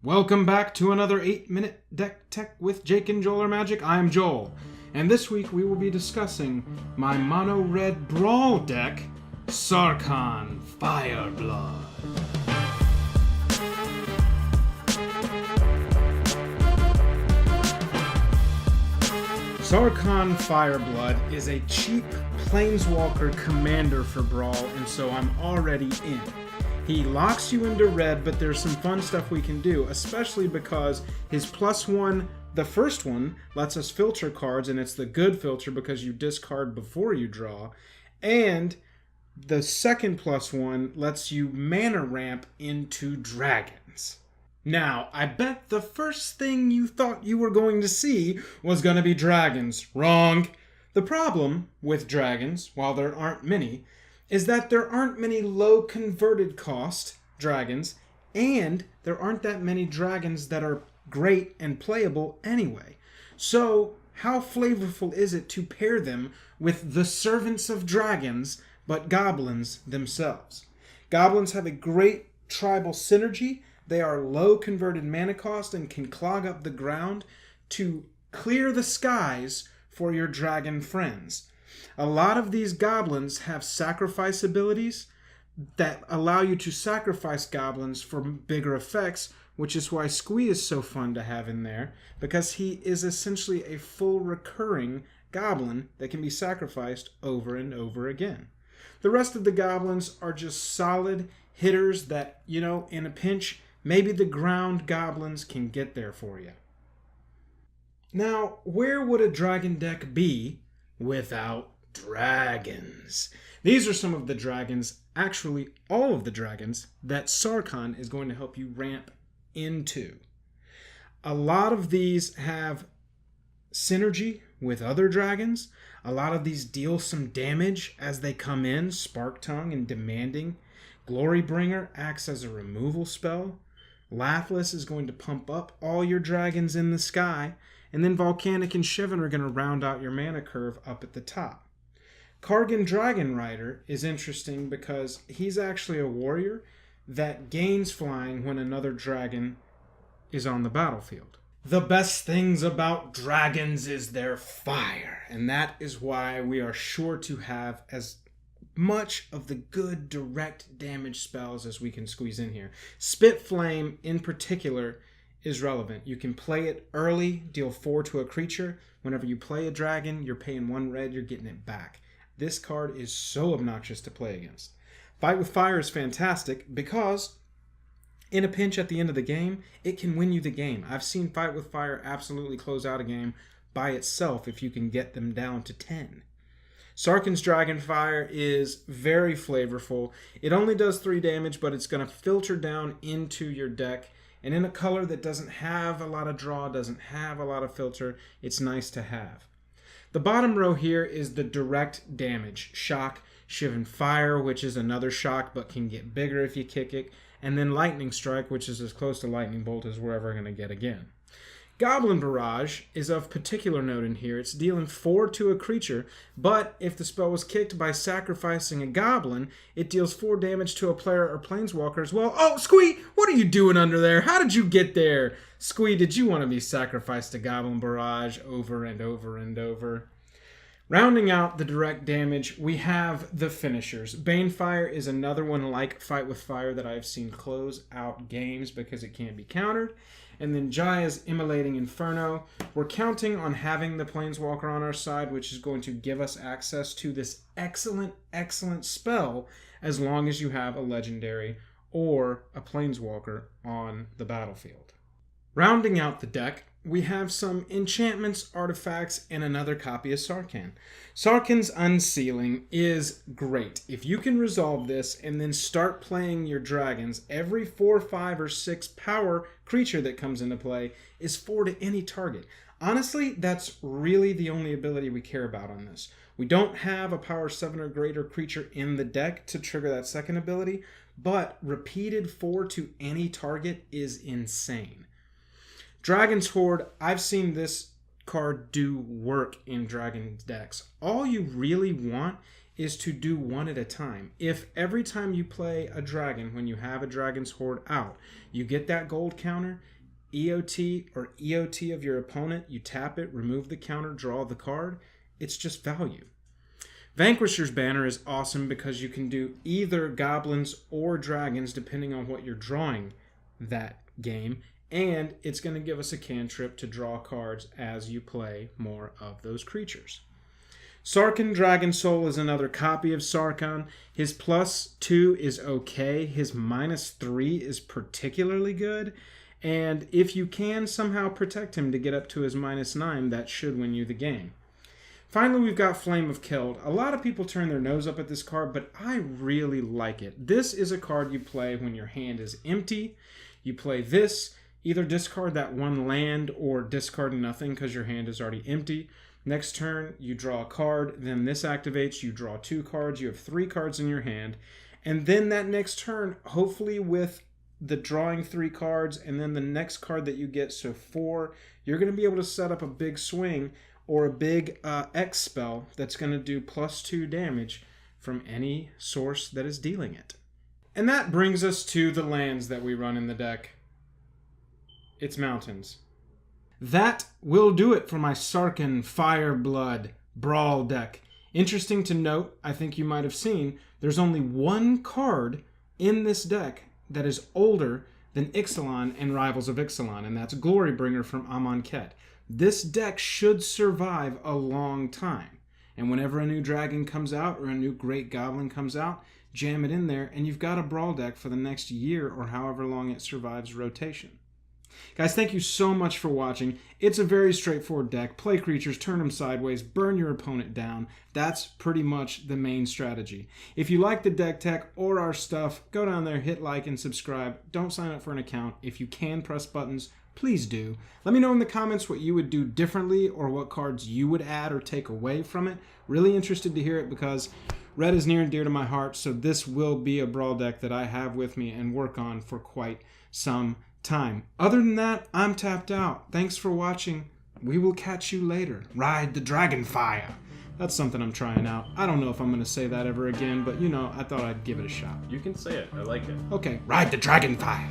Welcome back to another 8-minute deck tech with Jake and Joel or Magic. I'm Joel, and this week we will be discussing my mono-red Brawl deck, Sarkhan Fireblood. Sarkhan Fireblood is a cheap Planeswalker commander for Brawl, and so I'm already in. He locks you into red, but there's some fun stuff we can do, especially because his +1, the first one, lets us filter cards, and it's the good filter because you discard before you draw. And the second +1 lets you mana ramp into dragons. Now, I bet the first thing you thought you were going to see was going to be dragons. Wrong. The problem with dragons, while there aren't many, is that there aren't many low converted cost dragons, and there aren't that many dragons that are great and playable anyway. So, how flavorful is it to pair them with the servants of dragons, but goblins themselves? Goblins have a great tribal synergy. They are low converted mana cost and can clog up the ground to clear the skies for your dragon friends. A lot of these goblins have sacrifice abilities that allow you to sacrifice goblins for bigger effects, which is why Squee is so fun to have in there, because he is essentially a full recurring goblin that can be sacrificed over and over again. The rest of the goblins are just solid hitters that, in a pinch, maybe the ground goblins can get there for you. Now, where would a dragon deck be without dragons? These are some of the dragons, actually all of the dragons, that Sarkhan is going to help you ramp into. A lot of these have synergy with other dragons. A lot of these deal some damage as they come in, Spark Tongue and Demanding. Glorybringer acts as a removal spell. Laughless is going to pump up all your dragons in the sky, and then Volcanic and Shivan are going to round out your mana curve up at the top. Kargan Dragon Rider is interesting because he's actually a warrior that gains flying when another dragon is on the battlefield. The best things about dragons is their fire, and that is why we are sure to have as much of the good direct damage spells as we can squeeze in here. Spit Flame in particular is relevant. You can play it early, deal 4 to a creature. Whenever you play a dragon, you're paying 1 red, you're getting it back. This card is so obnoxious to play against. Fight with Fire is fantastic because in a pinch at the end of the game, it can win you the game. I've seen Fight with Fire absolutely close out a game by itself if you can get them down to 10. Sarkhan's Dragonfire is very flavorful. It only does 3 damage, but it's going to filter down into your deck. And in a color that doesn't have a lot of draw, doesn't have a lot of filter, it's nice to have. The bottom row here is the direct damage. Shock, Shivan Fire, which is another shock but can get bigger if you kick it. And then Lightning Strike, which is as close to Lightning Bolt as we're ever going to get again. Goblin Barrage is of particular note in here. It's dealing 4 to a creature, but if the spell was kicked by sacrificing a goblin, it deals 4 damage to a player or planeswalker as well. Oh, Squee, what are you doing under there? How did you get there? Squee, did you want to be sacrificed to Goblin Barrage over and over and over? Rounding out the direct damage, we have the finishers. Banefire is another one like Fight with Fire that I've seen close out games because it can't be countered. And then Jaya's Immolating Inferno. We're counting on having the Planeswalker on our side, which is going to give us access to this excellent, excellent spell as long as you have a Legendary or a Planeswalker on the battlefield. Rounding out the deck, we have some enchantments, artifacts, and another copy of Sarkhan. Sarkhan's Unsealing is great. If you can resolve this and then start playing your dragons, every 4, 5, or 6 power creature that comes into play is 4 to any target. Honestly, that's really the only ability we care about on this. We don't have a power 7 or greater creature in the deck to trigger that second ability, but repeated 4 to any target is insane. Dragon's Horde, I've seen this card do work in Dragon decks. All you really want is to do one at a time. If every time you play a dragon, when you have a dragon's horde out, you get that gold counter, EOT or EOT of your opponent, you tap it, remove the counter, draw the card, it's just value. Vanquisher's Banner is awesome because you can do either goblins or dragons depending on what you're drawing that game, and it's going to give us a cantrip to draw cards as you play more of those creatures. Sarkhan Dragon Soul is another copy of Sarkhan. His +2 is okay. His -3 is particularly good. And if you can somehow protect him to get up to his -9, that should win you the game. Finally, we've got Flame of Killed. A lot of people turn their nose up at this card, but I really like it. This is a card you play when your hand is empty. You play this, either discard that one land or discard nothing because your hand is already empty. Next turn, you draw a card, then this activates, you draw 2 cards, you have 3 cards in your hand, and then that next turn, hopefully with the drawing 3 cards, and then the next card that you get, so 4, you're going to be able to set up a big swing or a big X spell that's going to do +2 damage from any source that is dealing it. And that brings us to the lands that we run in the deck. It's mountains. That will do it for my Sarkhan Fireblood Brawl deck. Interesting to note, I think you might have seen, there's only one card in this deck that is older than Ixalan and Rivals of Ixalan, and that's Glorybringer from Amonkhet. This deck should survive a long time. And whenever a new dragon comes out or a new great goblin comes out, jam it in there and you've got a Brawl deck for the next year or however long it survives rotation. Guys, thank you so much for watching. It's a very straightforward deck. Play creatures, turn them sideways, burn your opponent down. That's pretty much the main strategy. If you like the deck tech or our stuff, go down there, hit like and subscribe. Don't sign up for an account. If you can press buttons, please do. Let me know in the comments what you would do differently or what cards you would add or take away from it. Really interested to hear it because red is near and dear to my heart, so this will be a Brawl deck that I have with me and work on for quite some time. Other than that, I'm tapped out. Thanks for watching. We will catch you later. Ride the Dragonfire. That's something I'm trying out. I don't know if I'm going to say that ever again, but you know, I thought I'd give it a shot. You can say it. I like it. Okay, ride the Dragonfire.